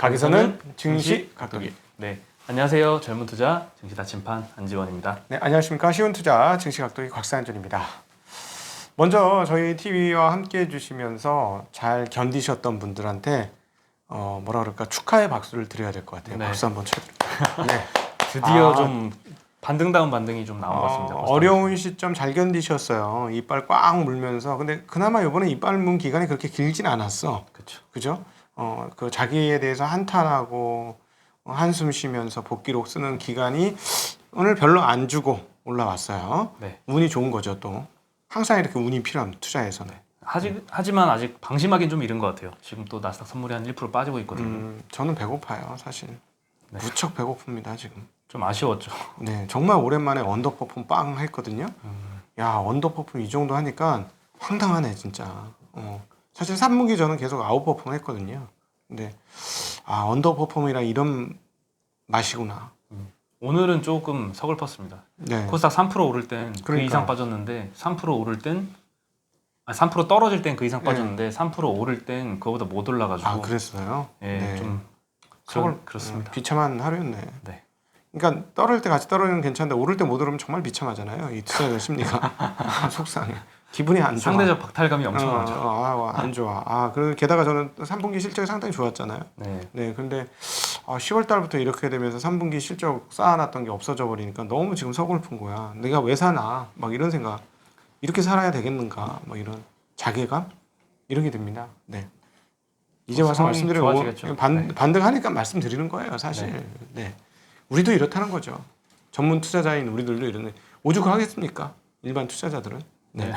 가게서는 증시 각도기. 네, 안녕하세요. 젊은 투자 증시 나침판 안지원입니다. 네, 안녕하십니까. 쉬운 투자 증시 각도기 곽상현입니다. 먼저 저희 TV와 함께 해주시면서 잘 견디셨던 분들한테 뭐라 그럴까 축하의 박수를 드려야 될 것 같아요. 네. 박수 한번 쳐드릴게요. 네. 드디어 좀 반등다운 반등이 좀 나온 것 같습니다. 어려운 시점 잘 견디셨어요. 이빨 꽉 물면서. 근데 그나마 이번에 이빨 문 기간이 그렇게 길진 않았어. 그렇죠. 그죠? 그 자기에 대해서 한탄하고 한숨 쉬면서 복기록 쓰는 기간이 오늘 별로 안 주고 올라왔어요. 네. 운이 좋은 거죠 또. 항상 이렇게 운이 필요합니다. 투자에서는. 하지만 아직 방심하기는 좀 이른 것 같아요. 지금 또 나스닥 선물이 한 1% 빠지고 있거든요. 저는 배고파요 사실. 네. 무척 배고픕니다 지금. 좀 아쉬웠죠. 네, 정말 오랜만에 언더퍼폼 빵 했거든요. 야, 언더퍼폼 이 정도 하니까 황당하네 진짜. 사실 3분기 저는 계속 아웃퍼폼 했거든요. 근데 언더퍼폼이라 이런 맛이구나. 오늘은 조금 서글펐습니다. 네. 코스닥 3% 오를 땐 그 그러니까. 이상 빠졌는데 3% 오를 땐 3% 떨어질 땐 그 이상 빠졌는데 3% 오를 땐 그거보다 못 올라가지고 그랬어요? 예, 네. 좀 그렇습니다. 비참한 하루였네. 네. 그러니까 떨어질 때 같이 떨어지면 괜찮은데 오를 때 못 오르면 정말 비참하잖아요. 이 투자자 심리가. 속상해. 기분이 안 좋아. 상대적 박탈감이 엄청나죠. 안 좋아. 그리고 게다가 저는 3분기 실적이 상당히 좋았잖아요. 네. 네, 근데 10월 달부터 이렇게 되면서 3분기 실적 쌓아놨던 게 없어져 버리니까 너무 지금 서글픈 거야. 내가 왜 사나? 막 이런 생각. 이렇게 살아야 되겠는가? 막 이런 자괴감 이런 게 듭니다. 네. 이제 와서 말씀드리고 좋아지겠죠. 반등하니까 말씀드리는 거예요, 사실. 네. 우리도 이렇다는 거죠. 전문 투자자인 우리들도 이러는 오죽하겠습니까? 일반 투자자들은. 네.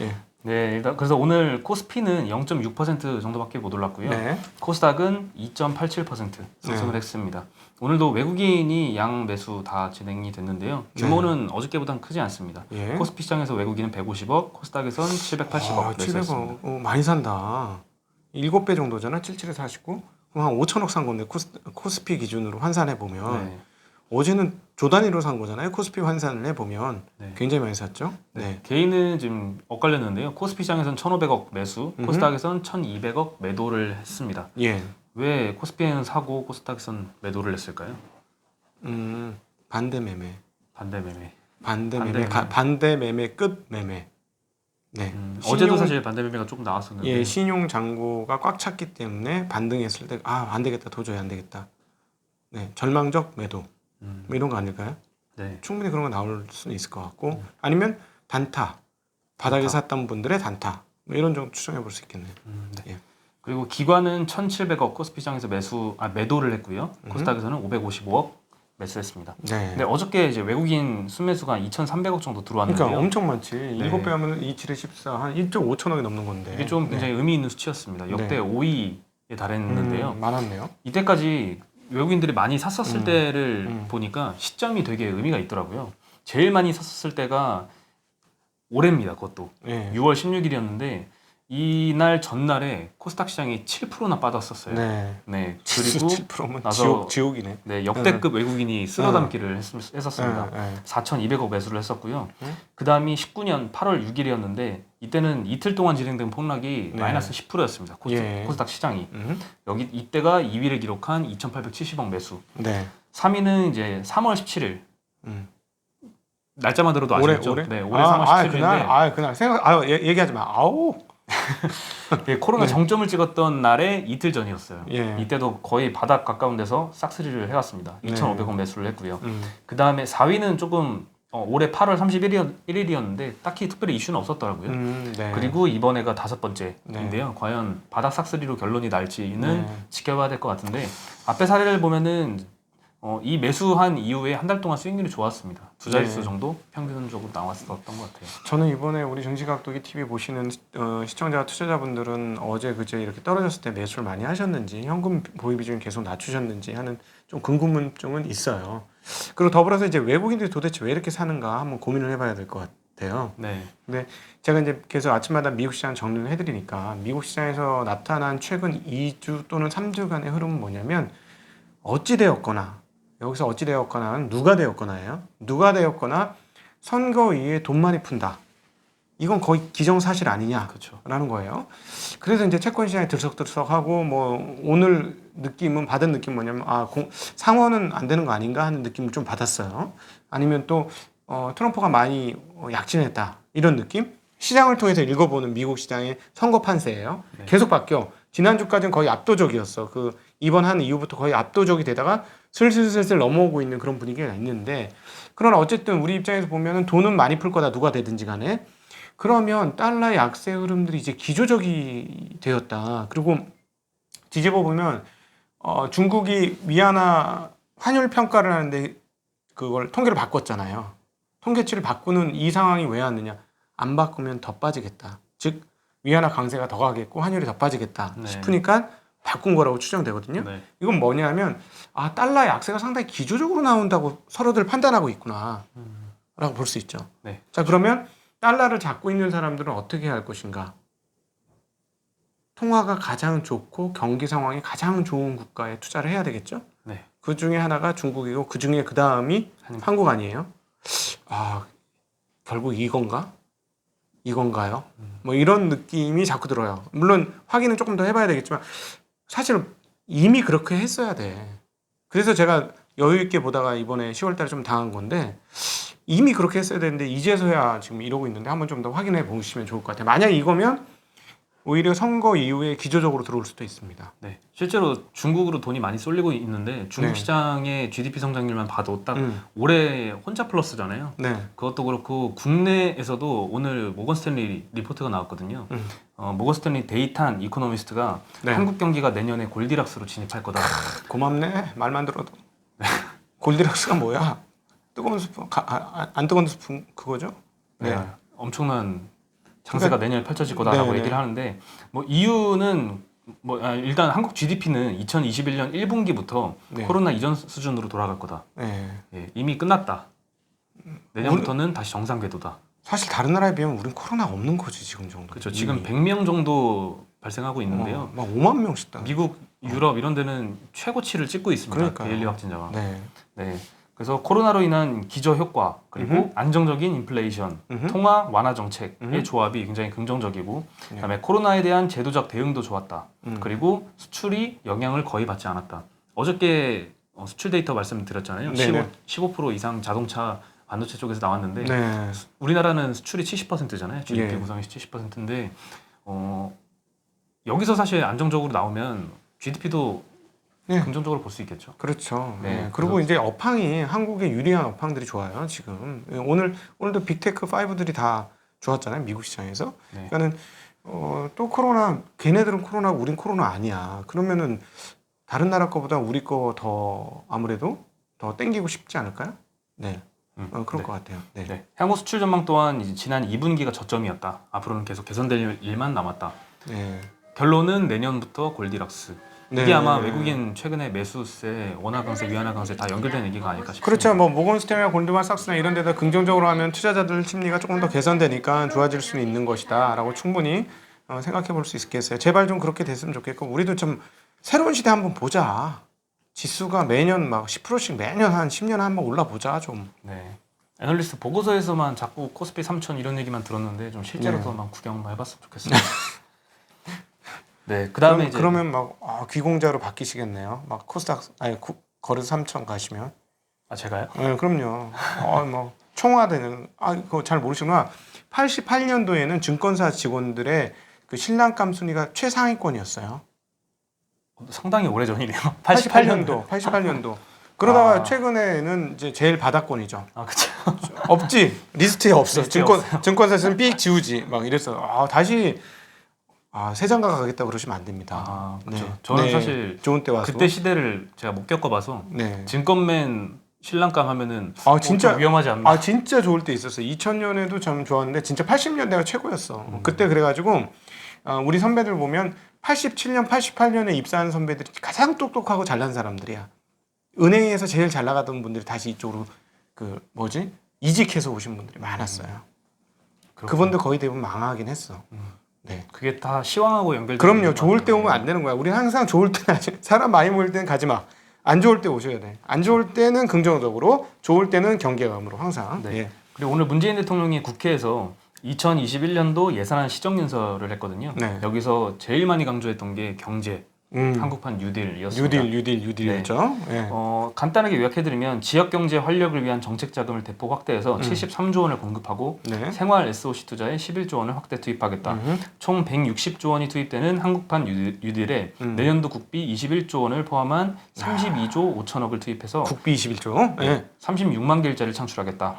예. 네, 일단 그래서 오늘 코스피는 0.6% 정도밖에 못 올랐고요. 네. 코스닥은 2.87% 상승을 했습니다. 오늘도 외국인이 양 매수 다 진행이 됐는데요. 규모는 어저께보다는 크지 않습니다. 예. 코스피 시장에서 외국인은 150억, 코스닥에선 780억 매수했습니다. 700억. 많이 산다. 7배 정도잖아. 77에 49. 그럼 한 5천억 산 건데 코스피 기준으로 환산해 보면 네. 어제는 조 단위로 산 거잖아요. 코스피 환산을 해 보면 네. 굉장히 많이 샀죠. 네. 개인은 지금 엇갈렸는데요. 코스피 시장에서는 1,500억 매수, 코스닥에서는 1,200억 매도를 했습니다. 예. 왜 코스피에는 사고 코스닥에서는 매도를 했을까요? 반대 매매. 반대 매매. 반대 매매 끝 매매. 네. 어제도 사실 반대 매매가 조금 나왔었는데. 예, 신용 잔고가 꽉 찼기 때문에 반등했을 때 안 되겠다. 도저히 안 되겠다. 네. 절망적 매도. 뭐 이런 거 아닐까요? 네. 충분히 그런 거 나올 수는 있을 것 같고 아니면 단타. 바닥에 샀던 분들의 단타. 뭐 이런 정도 추정해 볼 수 있겠네요. 네. 예. 그리고 기관은 1,700억 코스피 시장에서 매도를 했고요. 코스닥에서는 555억 매수했습니다. 네. 근데 어저께 이제 외국인 순매수가 2,300억 정도 들어왔는데요. 그러니까 엄청 많지. 네. 7배 하면 27에 14, 한 1.5천억이 넘는 건데. 이게 좀 굉장히 의미 있는 수치였습니다. 역대 네. 5위에 달했는데요. 많았네요. 이때까지 외국인들이 많이 샀었을 때를 보니까 시점이 되게 의미가 있더라고요. 제일 많이 샀었을 때가 올해입니다. 그것도 네. 6월 16일이었는데 이날 전날에 코스닥 시장이 7%나 빠졌었어요. 네. 네. 그리고 7%면 나서 지옥이네. 네, 역대급 외국인이 쓸어담기를 했었습니다. 네. 4,200억 매수를 했었고요. 그 다음이 19년 8월 6일이었는데 이때는 이틀 동안 진행된 폭락이 네. 마이너스 10%였습니다. 코스닥 시장이. 이때가 2위를 기록한 2,870억 매수. 네. 3위는 이제 3월 17일. 날짜만 들어도 올해 아시겠죠? 올해? 네, 올해 3월 17일인데 그날 얘기하지 마. 아우. 네, 코로나 정점을 찍었던 날에 이틀 전이었어요. 예. 이때도 거의 바닥 가까운 데서 싹쓸이를 해왔습니다. 2,500원 매수를 했고요. 그 다음에 4위는 조금 올해 8월 31일이었는데 딱히 특별히 이슈는 없었더라고요. 네. 그리고 이번에가 5번째인데요. 과연 바닥 싹쓸이로 결론이 날지는 지켜봐야 될 것 같은데 앞에 사례를 보면은 이 매수한 이후에 한 달 동안 수익률이 좋았습니다. 두 자릿수 정도 평균적으로 나왔었던 것 같아요. 저는 이번에 우리 정시각도기 TV 보시는 시청자 투자자분들은 어제 그제 이렇게 떨어졌을 때 매수를 많이 하셨는지 현금 보유 비중을 계속 낮추셨는지 하는 좀 궁금증은 있어요. 그리고 더불어서 이제 외국인들이 도대체 왜 이렇게 사는가 한번 고민을 해봐야 될 것 같아요. 네. 근데 제가 이제 계속 아침마다 미국 시장 정리를 해드리니까 미국 시장에서 나타난 최근 2주 또는 3주간의 흐름은 뭐냐면 어찌되었거나 여기서 어찌되었거나는 누가 되었거나예요. 누가 되었거나 선거 이후에 돈 많이 푼다. 이건 거의 기정사실 아니냐라는 그렇죠. 거예요. 그래서 이제 채권 시장이 들썩들썩하고 뭐 오늘 느낌은 받은 느낌 뭐냐면 상원은 안 되는 거 아닌가 하는 느낌을 좀 받았어요. 아니면 또 트럼프가 많이 약진했다 이런 느낌? 시장을 통해서 읽어보는 미국 시장의 선거 판세예요. 네. 계속 바뀌어. 지난주까지는 거의 압도적이었어. 그 이번 한 이후부터 거의 압도적이 되다가 슬슬슬슬 넘어오고 있는 그런 분위기가 있는데, 그러나 어쨌든 우리 입장에서 보면은 돈은 많이 풀 거다, 누가 되든지 간에. 그러면 달러의 약세 흐름들이 이제 기조적이 되었다. 그리고 뒤집어 보면 중국이 위안화 환율 평가를 하는데 그걸 통계를 바꿨잖아요. 통계치를 바꾸는 이 상황이 왜 왔느냐? 안 바꾸면 더 빠지겠다. 즉 위안화 강세가 더 가겠고 환율이 더 빠지겠다 네. 싶으니까 바꾼 거라고 추정되거든요. 네. 이건 뭐냐면 달러의 약세가 상당히 기조적으로 나온다고 서로들 판단하고 있구나 라고 볼 수 있죠. 네. 자, 그러면 달러를 잡고 있는 사람들은 어떻게 할 것인가? 통화가 가장 좋고 경기 상황이 가장 좋은 국가에 투자를 해야 되겠죠. 네. 그 중에 하나가 중국이고 그 중에 그 다음이 한국 아니에요? 결국 이건가요? 뭐 이런 느낌이 자꾸 들어요. 물론 확인은 조금 더 해봐야 되겠지만 사실 이미 그렇게 했어야 돼. 그래서 제가 여유 있게 보다가 이번에 10월달에 좀 당한 건데, 이미 그렇게 했어야 되는데 이제서야 지금 이러고 있는데 한번 좀 더 확인해 보시면 좋을 것 같아요. 만약 이거면 오히려 선거 이후에 기조적으로 들어올 수도 있습니다. 네. 실제로 중국으로 돈이 많이 쏠리고 있는데 중국 네. 시장의 GDP 성장률만 봐도 딱 음. 올해 혼자 플러스잖아요. 네. 그것도 그렇고 국내에서도 오늘 모건 스탠리 리포트가 나왔거든요. 모건 스탠리 데이탄 이코노미스트가 네. 한국 경기가 내년에 골디락스로 진입할 거다. 고맙네. 말만 들어도. 골디락스가 뭐야? 뜨거운 스푼, 안 뜨거운 스푼 그거죠? 네. 엄청난 장세가 내년에 펼쳐질 거다라고 네, 얘기를 하는데, 뭐 이유는 일단 한국 GDP는 2021년 1분기부터 네. 코로나 이전 수준으로 돌아갈 거다. 네. 예, 이미 끝났다. 내년부터는 다시 정상 궤도다. 사실 다른 나라에 비하면 우린 코로나 없는 거지 지금 정도. 그렇죠. 지금 100명 정도 발생하고 있는데요. 막 5만 명씩 다. 미국, 유럽 이런 데는 최고치를 찍고 있습니다. 그러니까요. 데일리 확진자가. 네. 네. 그래서 코로나로 인한 기저 효과 그리고 안정적인 인플레이션, 통화 완화 정책의 조합이 굉장히 긍정적이고, 그다음에 코로나에 대한 제도적 대응도 좋았다. 그리고 수출이 영향을 거의 받지 않았다. 어저께 수출 데이터 말씀드렸잖아요. 네네. 15% 이상 자동차 반도체 쪽에서 나왔는데 네. 우리나라는 수출이 70%잖아요. GDP 예. 구성이 70%인데 여기서 사실 안정적으로 나오면 GDP도 네. 긍정적으로 볼 수 있겠죠. 그렇죠. 네. 네. 그리고 이제 업황이 한국에 유리한 업황들이 좋아요. 지금 오늘도 빅테크 5들이 다 좋았잖아요. 미국 시장에서. 네. 그러니까는 또 코로나, 걔네들은 코로나고 우린 코로나 아니야. 그러면은 다른 나라 거보다 우리 거 더 아무래도 더 땡기고 싶지 않을까요? 네. 그럴 네. 것 같아요. 네. 네. 향후 수출 전망 또한 이제 지난 2분기가 저점이었다. 앞으로는 계속 개선될 일만 남았다. 네. 결론은 내년부터 골디락스. 이게 네. 아마 외국인 최근에 매수세, 원화 강세, 위안화 강세 다 연결된 얘기가 아닐까 싶습니다. 그렇죠. 뭐 모건스탠리나 골드만삭스나 이런 데다 긍정적으로 하면 투자자들 심리가 조금 더 개선되니까 좋아질 수는 있는 것이다라고 충분히 생각해 볼 수 있겠어요. 제발 좀 그렇게 됐으면 좋겠고, 우리도 좀 새로운 시대 한번 보자. 지수가 매년 막 10%씩 매년 한 10년에 한번 올라보자 좀. 네. 애널리스트 보고서에서만 자꾸 코스피 3천 이런 얘기만 들었는데 좀 실제로도 막 구경만 해봤으면 좋겠어요. 네, 그다음에 이제 그러면 막 귀공자로 바뀌시겠네요. 막 코스닥 거래소 3천 가시면. 제가요? 네, 그럼요. 뭐 총화되는 그거 잘 모르시구나. 88년도에는 증권사 직원들의 그 신랑감 순위가 최상위권이었어요. 상당히 오래 전이네요. 88년도. 그러다가 최근에는 이제 제일 바닥권이죠. 그렇죠. 없지. 리스트에 없어. 리스트에 증권사에서는 삑 지우지. 막 이랬어. 다시 새 장가 가겠다 그러시면 안 됩니다. 그렇죠. 네. 저는 사실 좋은 때 와서 그때 시대를 제가 못 겪어봐서 네. 증권맨 신랑감 하면은 진짜 좀 위험하지 않나? 진짜 좋을 때 있었어요. 2000년에도 참 좋았는데 진짜 80년대가 최고였어. 그때 그래가지고 우리 선배들 보면 87년, 88년에 입사한 선배들이 가장 똑똑하고 잘난 사람들이야. 은행에서 제일 잘 나가던 분들이 다시 이쪽으로 이직해서 오신 분들이 많았어요. 그분들 거의 대부분 망하긴 했어. 네. 그게 다 시황하고 연결돼. 그럼요. 좋을 때 오면 안 되는 거야. 우리는 항상 좋을 때는 사람 많이 모일 때는 가지 마. 안 좋을 때 오셔야 돼. 안 좋을 때는 긍정적으로, 좋을 때는 경계감으로 항상. 네. 예. 그리고 오늘 문재인 대통령이 국회에서 2021년도 예산안 시정연설을 했거든요. 네. 여기서 제일 많이 강조했던 게 경제, 한국판 뉴딜이었습니다. 뉴딜이었죠. 네. 간단하게 요약해드리면 지역 경제 활력을 위한 정책 자금을 대폭 확대해서 73조 원을 공급하고 네. 생활 SOC 투자에 11조 원을 확대 투입하겠다. 총 160조 원이 투입되는 한국판 뉴딜에 내년도 국비 21조 원을 포함한 32조 5천억을 투입해서 국비 21조. 네. 36만 개 일자리를 창출하겠다.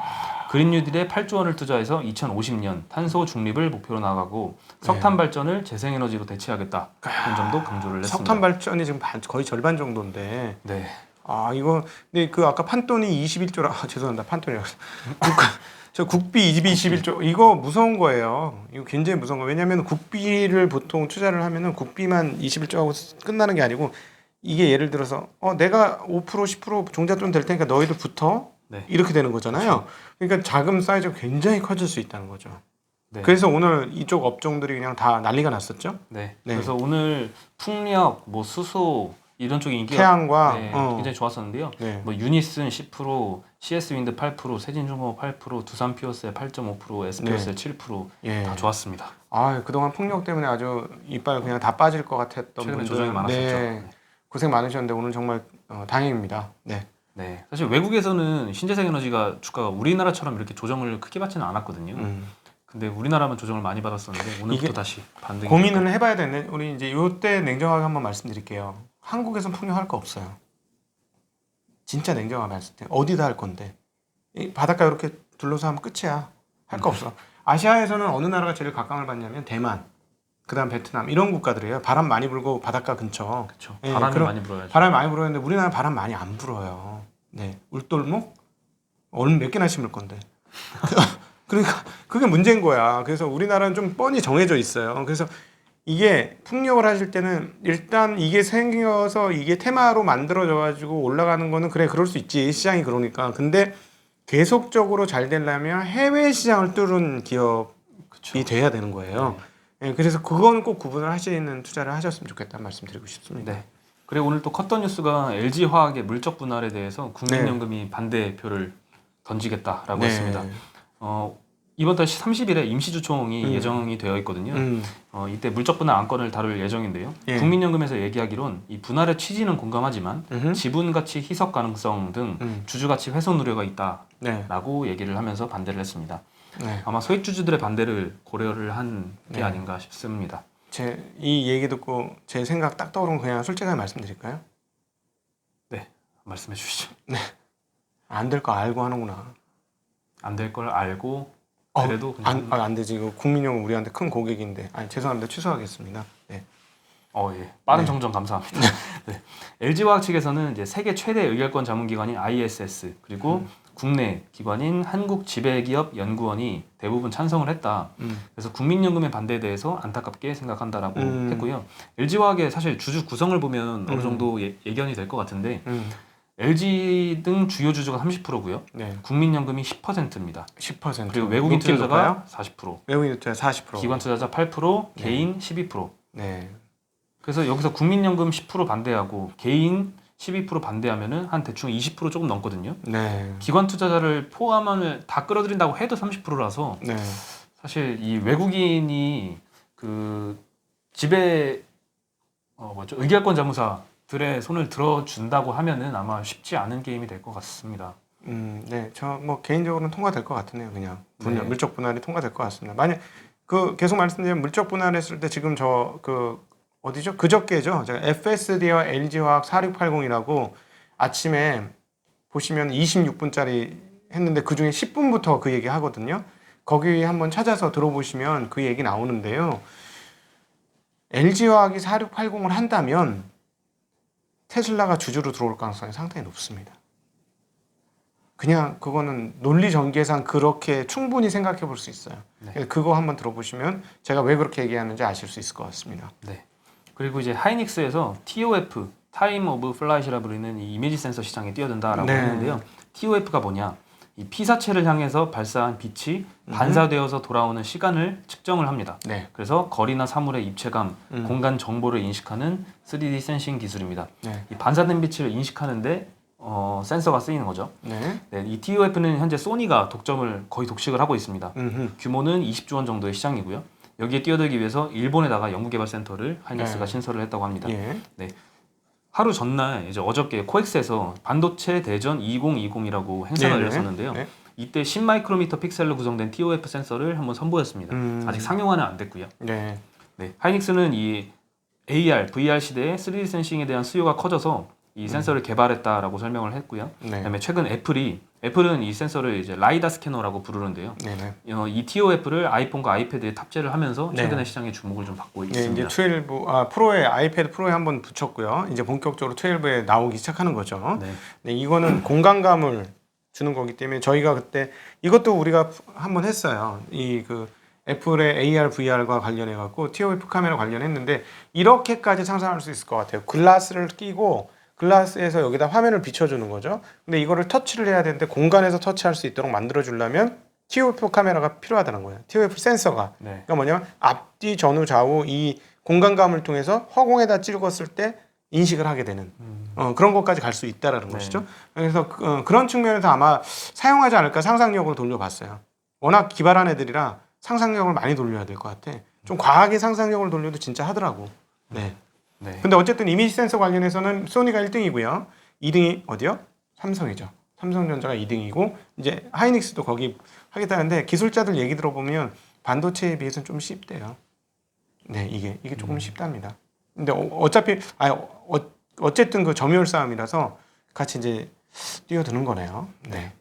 그린 뉴딜에 8조 원을 투자해서 2050년 탄소 중립을 목표로 나가고 석탄 발전을 재생에너지로 대체하겠다. 그런 점도 강조를 했습니다. 석탄 발전이 지금 거의 절반 정도인데. 네. 이거 근데 그 아까 판돈이 21조라 죄송합니다. 판돈이라고. 저 국비 21조 이거 무서운 거예요. 이거 굉장히 무서운 거예요. 왜냐하면 국비를 보통 투자를 하면은 국비만 21조하고 끝나는 게 아니고 이게 예를 들어서 내가 5% 10% 종잣돈 될 테니까 너희들 붙어. 네. 이렇게 되는 거잖아요. 그러니까 자금 사이즈가 굉장히 커질 수 있다는 거죠. 네. 그래서 오늘 이쪽 업종들이 그냥 다 난리가 났었죠. 네. 네. 그래서 오늘 풍력, 수소 이런 쪽이 인기가 태양광 굉장히 좋았었는데요. 네. 유니슨 10%, CS 윈드 8%, 세진중공업 8%, 두산 피오셀 8.5%, SP오셀 7% 다 좋았습니다. 그동안 풍력 때문에 아주 이빨 그냥 다 빠질 것 같았던 최근에 분들 조정이 많았었죠. 네. 고생 많으셨는데 오늘 정말 다행입니다. 네. 네, 사실 외국에서는 신재생 에너지가 주가가 우리나라처럼 이렇게 조정을 크게 받지는 않았거든요. 근데 우리나라만 조정을 많이 받았었는데 오늘부터 다시 반등이 고민을 해봐야 되는데 우리 이제 이때 냉정하게 한번 말씀드릴게요. 한국에선 풍력할 거 없어요. 진짜 냉정하게 말씀드릴게요. 어디다 할 건데 이 바닷가 이렇게 둘러서 하면 끝이야. 할 거 없어. 아시아에서는 어느 나라가 제일 각광을 받냐면 대만, 그다음 베트남 이런 국가들이에요. 바람 많이 불고 바닷가 근처. 그렇죠. 예, 바람이 많이 불어야죠. 바람이 많이 불었는데 우리나라 바람 많이 안 불어요. 네, 울돌목 얼음 몇 개나 심을 건데. 그러니까 그게 문제인 거야. 그래서 우리나라는 좀 뻔히 정해져 있어요. 그래서 이게 풍력을 하실 때는 일단 이게 생겨서 이게 테마로 만들어져 가지고 올라가는 거는 그래 그럴 수 있지 시장이 그러니까. 근데 계속적으로 잘 되려면 해외 시장을 뚫은 기업이 돼야 되는 거예요. 네. 그래서 그거는 꼭 구분을 하시는 투자를 하셨으면 좋겠다는 말씀 드리고 싶습니다. 네. 그리고 오늘 또 컸던 뉴스가 LG화학의 물적 분할에 대해서 국민연금이 반대표를 던지겠다라고 했습니다. 이번 달 30일에 임시주총이 예정이 되어 있거든요. 이때 물적 분할 안건을 다룰 예정인데요. 국민연금에서 얘기하기론 이 분할의 취지는 공감하지만 지분 가치 희석 가능성 등 주주 가치 훼손 우려가 있다라고 얘기를 하면서 반대를 했습니다. 아마 소액주주들의 반대를 고려를 한 게 아닌가 싶습니다. 이 얘기 듣고 제 생각 딱 떠오른 거 그냥 솔직하게 말씀드릴까요? 네, 말씀해 주시죠. 네, 안 될 거 알고 하는구나. 안 될 걸 알고 그래도 그냥 안 되지. 이거 국민연금 우리한테 큰 고객인데. 죄송합니다. 취소하겠습니다. 네. 예. 빠른 정정 감사합니다. 네. LG화학 측에서는 이제 세계 최대 의결권 자문기관인 ISS 그리고 국내 기관인 한국지배기업연구원이 대부분 찬성을 했다. 그래서 국민연금의 반대에 대해서 안타깝게 생각한다라고 했고요. LG화학의 사실 주주 구성을 보면 어느 정도 예견이 될 것 같은데 LG 등 주요 주주가 30%고요. 국민연금이 10%입니다. 10%. 그리고 외국인 투자자가 40%. 외국인 투자자 40%. 기관 투자자 8%, 개인 12%. 네. 그래서 여기서 국민연금 10% 반대하고 개인 12% 반대하면은 한 대충 20% 조금 넘거든요. 네. 기관 투자자를 포함을 다 끌어들인다고 해도 30%라서 네. 사실 이 외국인이 그 지배 의결권 자무사들의 손을 들어준다고 하면은 아마 쉽지 않은 게임이 될 것 같습니다. 네. 저 뭐 개인적으로는 통과될 것 같으네요. 그냥 물적 분할이 통과될 것 같습니다. 만약 계속 말씀드리면 물적 분할했을 때 지금 어디죠? 그저께죠. 제가 FSD와 LG화학 4680이라고 아침에 보시면 26분짜리 했는데 그 중에 10분부터 그 얘기 하거든요. 거기 한번 찾아서 들어보시면 그 얘기 나오는데요. LG화학이 4680을 한다면 테슬라가 주주로 들어올 가능성이 상당히 높습니다. 그냥 그거는 논리 전개상 그렇게 충분히 생각해 볼 수 있어요. 그거 한번 들어보시면 제가 왜 그렇게 얘기하는지 아실 수 있을 것 같습니다. 네. 그리고 이제 하이닉스에서 TOF, 타임 오브 플라잇이라 부르는 이 이미지 센서 시장에 뛰어든다라고 했는데요. TOF가 뭐냐? 이 피사체를 향해서 발사한 빛이 반사되어서 돌아오는 시간을 측정을 합니다. 그래서 거리나 사물의 입체감, 공간 정보를 인식하는 3D 센싱 기술입니다. 이 반사된 빛을 인식하는데 센서가 쓰이는 거죠. 이 TOF는 현재 소니가 거의 독식을 하고 있습니다. 규모는 20조 원 정도의 시장이고요. 여기에 뛰어들기 위해서 일본에다가 연구개발센터를 하이닉스가 네. 신설을 했다고 합니다. 예. 하루 전날 이제 어저께 코엑스에서 반도체 대전 2020이라고 행사가 네네. 열렸었는데요. 네. 이때 10마이크로미터 픽셀로 구성된 TOF 센서를 한번 선보였습니다. 아직 상용화는 안 됐고요. 네. 네, 하이닉스는 이 AR, VR 시대에 3D 센싱에 대한 수요가 커져서 이 센서를 개발했다라고 설명을 했고요. 네. 그다음에 최근 애플은 이 센서를 이제 라이다 스캐너라고 부르는데요. 네네. 이 TOF를 아이폰과 아이패드에 탑재를 하면서 네. 최근에 시장에 주목을 좀 받고 네, 있습니다. 이제 12 프로에 아이패드 프로에 한번 붙였고요. 이제 본격적으로 12에 나오기 시작하는 거죠. 네. 네, 이거는 공간감을 주는 거기 때문에 저희가 그때 이것도 우리가 한번 했어요. 이 그 애플의 AR, VR과 관련해 갖고 TOF 카메라 관련했는데 이렇게까지 상상할 수 있을 것 같아요. 글라스를 끼고 글라스에서 여기다 화면을 비춰주는 거죠. 근데 이거를 터치를 해야 되는데 공간에서 터치할 수 있도록 만들어 주려면 TOF 카메라가 필요하다는 거예요. TOF 센서가. 네. 그러니까 뭐냐면 앞뒤 전후 좌우 이 공간감을 통해서 허공에다 찍었을 때 인식을 하게 되는 그런 것까지 갈 수 있다라는 네. 것이죠. 그래서 그런 측면에서 아마 사용하지 않을까 상상력을 돌려봤어요. 워낙 기발한 애들이라 상상력을 많이 돌려야 될 것 같아. 좀 과하게 상상력을 돌려도 진짜 하더라고. 네. 네. 근데 어쨌든 이미지 센서 관련해서는 소니가 1등이고요. 2등이 어디요? 삼성이죠. 삼성전자가 2등이고 이제 하이닉스도 거기 하겠다는데 기술자들 얘기 들어보면 반도체에 비해서는 좀 쉽대요. 네, 이게 조금 쉽답니다. 근데 어차피 어쨌든 그 점유율 싸움이라서 같이 이제 뛰어드는 거네요. 네.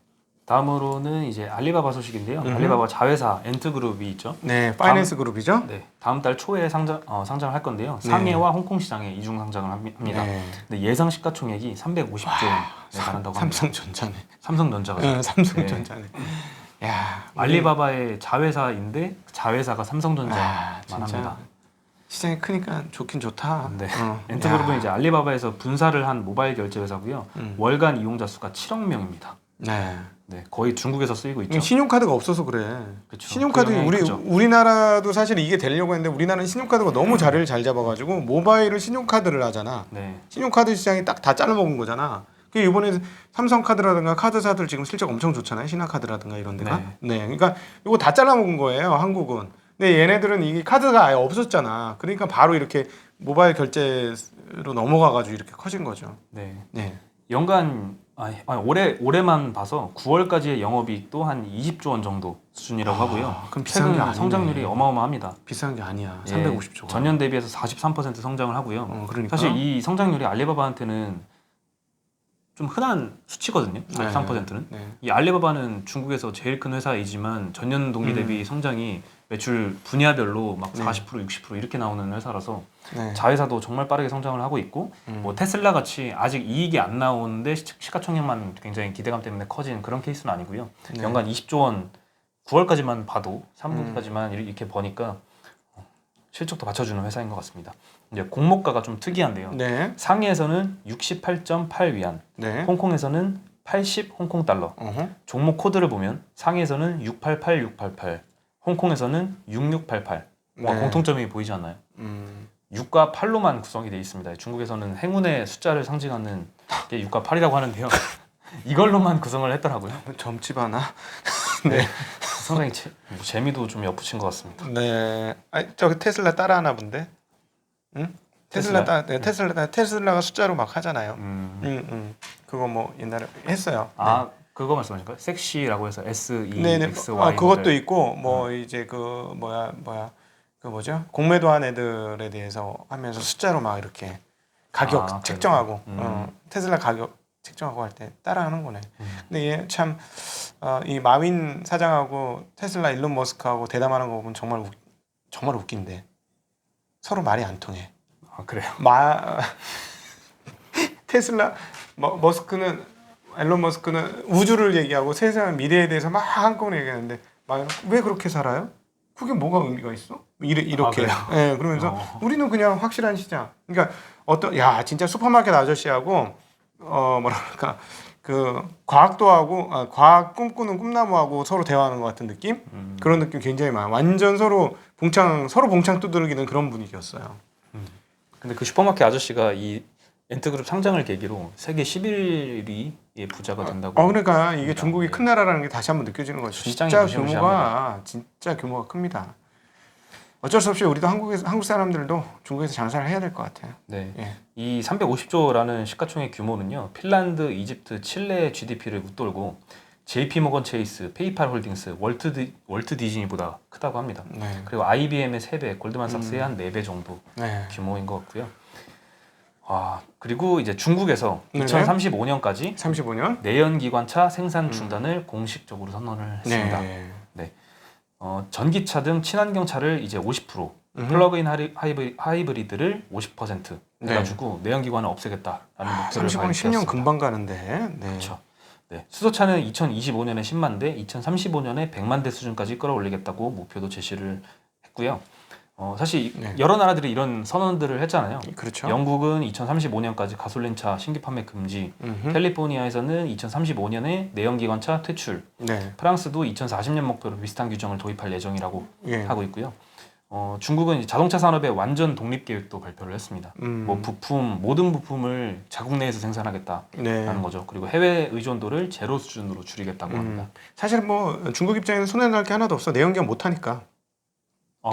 다음으로는 이제 알리바바 소식인데요. 알리바바 자회사 엔트그룹이 있죠. 네, 파이낸스 그룹이죠. 네, 다음 달 초에 상장을 할 건데요. 네. 상해와 홍콩 시장에 이중 상장을 합니다. 네. 근데 예상 시가총액이 350조 원에 달한다고 합니다. 삼성전자네. 삼성전자가 네, 삼성전자네. 야, 알리바바의 자회사인데 자회사가 삼성전자만 진짜 합니다. 시장이 크니까 좋긴 좋다. 네. 엔트그룹은 이제 알리바바에서 분사를 한 모바일 결제 회사고요. 월간 이용자 수가 7억 명입니다. 네. 네, 거의 중국에서 쓰이고 있죠. 신용카드가 없어서 그래. 그쵸. 신용카드 그 영향이 크죠. 우리나라도 사실 이게 되려고 했는데 우리나라는 신용카드가 너무 자리를 잘 잡아가지고 모바일을 신용카드를 하잖아. 네. 신용카드 시장이 딱 다 잘라먹은 거잖아. 그 이번에 삼성카드라든가 카드사들 지금 실적 엄청 좋잖아요. 신한카드라든가 이런 데가. 네. 그러니까 이거 다 잘라먹은 거예요. 한국은. 근데 얘네들은 이게 카드가 아예 없었잖아. 그러니까 바로 이렇게 모바일 결제로 넘어가가지고 이렇게 커진 거죠. 네. 네. 연간 올해만 봐서 9월까지의 영업이익도 한 20조 원 정도 수준이라고 하고요. 그럼 비싼 게 최근 아니네. 성장률이 어마어마합니다. 비싼 게 아니야. 예, 350조가. 전년 대비해서 43% 성장을 하고요. 그러니까. 사실 이 성장률이 알리바바한테는 좀 흔한 수치거든요. 43%는. 네. 이 알리바바는 중국에서 제일 큰 회사이지만 전년 동기 대비 성장이 매출 분야별로 막 40%, 60% 이렇게 나오는 회사라서 네. 자회사도 정말 빠르게 성장을 하고 있고 뭐 테슬라 같이 아직 이익이 안 나오는데 시가총액만 굉장히 기대감 때문에 커진 그런 케이스는 아니고요. 네. 연간 20조 원 9월까지만 봐도 3분기까지만 이렇게 버니까 실적도 받쳐주는 회사인 것 같습니다. 이제 공모가가 좀 특이한데요. 네. 상해에서는 68.8위안, 네. 홍콩에서는 80 홍콩 달러. 어허. 종목 코드를 보면 상해에서는 688, 홍콩에서는 6688. 와, 네. 공통점이 보이지 않나요? 6과 8로만 구성이 되어 있습니다. 중국에서는 행운의 숫자를 상징하는 게 6과 8이라고 하는데요. 이걸로만 구성을 했더라고요. 점집 하나? 네. 상당히 재미도 좀 엿붙인 것 같습니다. 네. 저기 테슬라 따라하나 본데? 응? 테슬라가 숫자로 막 하잖아요. 그거 뭐 옛날에 했어요. 아, 그거 말씀하실까요? 섹시라고 해서 SEXY. 네네. 그것도 있고 뭐 이제 그 뭐야 그 뭐죠? 공매도한 애들에 대해서 하면서 숫자로 막 이렇게 가격 책정하고 테슬라 가격 책정하고 할 때 따라하는 거네. 근데 얘 참 이 마윈 사장하고 테슬라 일론 머스크하고 대담하는 거 보면 정말 웃긴데 서로 말이 안 통해. 아, 그래요? 테슬라 머스크는 앨런 머스크는 우주를 얘기하고 세상 미래에 대해서 막 한꺼번에 얘기하는데 왜 그렇게 살아요? 그게 뭐가 의미가 있어? 이렇게. 네, 그러면서 우리는 그냥 확실한 시장. 그러니까 진짜 슈퍼마켓 아저씨하고 뭐랄까 그 과학도 하고 과학 꿈꾸는 꿈나무하고 서로 대화하는 것 같은 느낌? 그런 느낌 굉장히 많아. 완전 서로 봉창 두드러기는 그런 분위기였어요. 근데 그 슈퍼마켓 아저씨가 이 엔트그룹 상장을 계기로 세계 11위의 부자가 된다고. 그러니까 이게 중국이 큰 나라라는 게 다시 한번 느껴지는 거죠. 진짜 규모가 큽니다. 어쩔 수 없이 우리도 한국 사람들도 중국에서 장사를 해야 될 것 같아요. 네. 예. 이 350조라는 시가총액 규모는요. 핀란드, 이집트, 칠레의 GDP를 웃돌고 JP 모건 체이스, 페이팔 홀딩스, 월트 디즈니보다 크다고 합니다. 네. 그리고 IBM의 3배, 골드만삭스의 한 4배 정도 네. 규모인 것 같고요. 그리고 이제 중국에서 네네. 2035년까지 35년. 내연기관차 생산 중단을 공식적으로 선언을 했습니다. 네. 전기차 등 친환경차를 이제 50%, 플러그인 하이브리드를 50% 해가지고 내연기관을 없애겠다라는 목표를 30년 10년 밝혔습니다. 금방 가는데. 네. 그렇죠. 네. 수소차는 2025년에 10만 대, 2035년에 100만 대 수준까지 끌어올리겠다고 목표도 제시를 했고요. 사실 네. 여러 나라들이 이런 선언들을 했잖아요. 그렇죠. 영국은 2035년까지 가솔린차 신규 판매 금지, 캘리포니아에서는 2035년에 내연기관차 퇴출, 네. 프랑스도 2040년 목표로 비슷한 규정을 도입할 예정이라고 예. 하고 있고요. 중국은 이제 자동차 산업의 완전 독립 계획도 발표를 했습니다. 뭐 모든 부품을 자국 내에서 생산하겠다라는 네. 거죠. 그리고 해외 의존도를 제로 수준으로 줄이겠다고 합니다. 사실 뭐 중국 입장에서 손해 날 게 하나도 없어. 내연기관 못 하니까.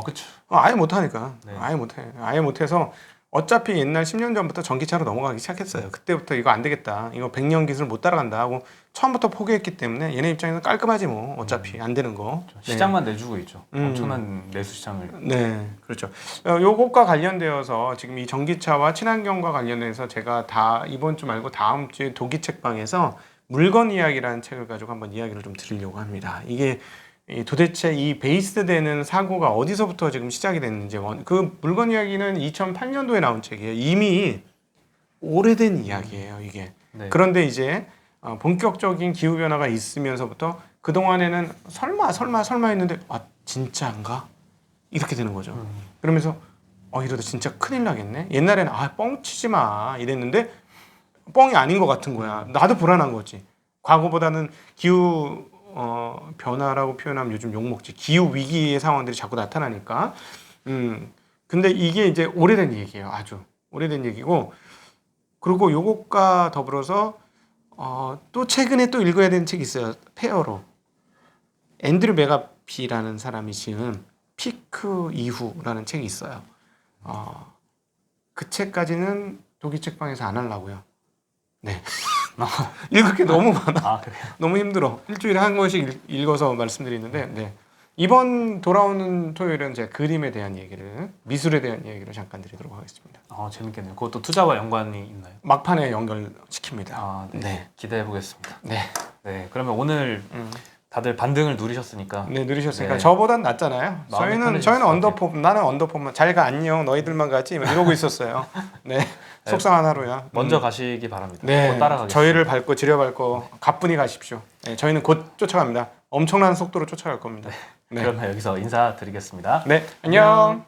그렇죠. 아예 못 하니까. 네. 아예 못 해. 아예 못 해서 어차피 옛날 10년 전부터 전기차로 넘어가기 시작했어요. 그때부터 이거 안 되겠다. 이거 100년 기술 못 따라간다 하고 처음부터 포기했기 때문에 얘네 입장에서 깔끔하지 뭐. 어차피 안 되는 거. 시장만 내주고 있죠. 엄청난 내수 시장을. 네, 그렇죠. 요것과 관련되어서 지금 이 전기차와 친환경과 관련해서 제가 다 이번 주 말고 다음 주에 도기책방에서 물건 이야기라는 책을 가지고 한번 이야기를 좀 드리려고 합니다. 이게 도대체 이 베이스되는 사고가 어디서부터 지금 시작이 됐는지 그 물건 이야기는 2008년도에 나온 책이에요. 이미 오래된 이야기예요, 이게. 네. 그런데 이제 본격적인 기후 변화가 있으면서부터 그 동안에는 설마 했는데 진짜인가? 이렇게 되는 거죠. 그러면서 이러다 진짜 큰일 나겠네. 옛날에는 뻥치지 마 이랬는데 뻥이 아닌 것 같은 거야. 나도 불안한 거지. 과거보다는 기후 변화라고 표현하면 요즘 욕먹지. 기후 위기의 상황들이 자꾸 나타나니까. 근데 이게 이제 오래된 얘기예요. 아주 오래된 얘기고. 그리고 요것과 더불어서 또 최근에 또 읽어야 되는 책이 있어요. 페어로. 앤드류 메가피라는 사람이 지은 피크 이후라는 책이 있어요. 그 책까지는 도기책방에서 안 하려고요. 네. 읽을 게 너무 많아. 그래요? 너무 힘들어. 일주일에 한 권씩 읽어서 말씀드리는데, 네. 이번 돌아오는 토요일은 제가 그림에 대한 얘기를, 미술에 대한 얘기를 잠깐 드리도록 하겠습니다. 재밌겠네요. 그것도 투자와 연관이 있나요? 막판에 연결시킵니다. 네. 네. 기대해 보겠습니다. 네. 네. 그러면 오늘 다들 반등을 누리셨으니까. 네, 누리셨으니까 네. 저보단 낫잖아요. 마음이 저희는 편해졌을 것 언더폼, 나는 언더폼만 잘 가 안녕 너희들만 가지 이러고 있었어요. 네, 속상한 하루야. 먼저 가시기 바랍니다. 네, 곧 따라가겠습니다. 저희를 밟고 지려밟고 가뿐히 가십시오. 네, 저희는 곧 쫓아갑니다. 엄청난 속도로 쫓아갈 겁니다. 네, 그러면 여기서 인사드리겠습니다. 네, 안녕.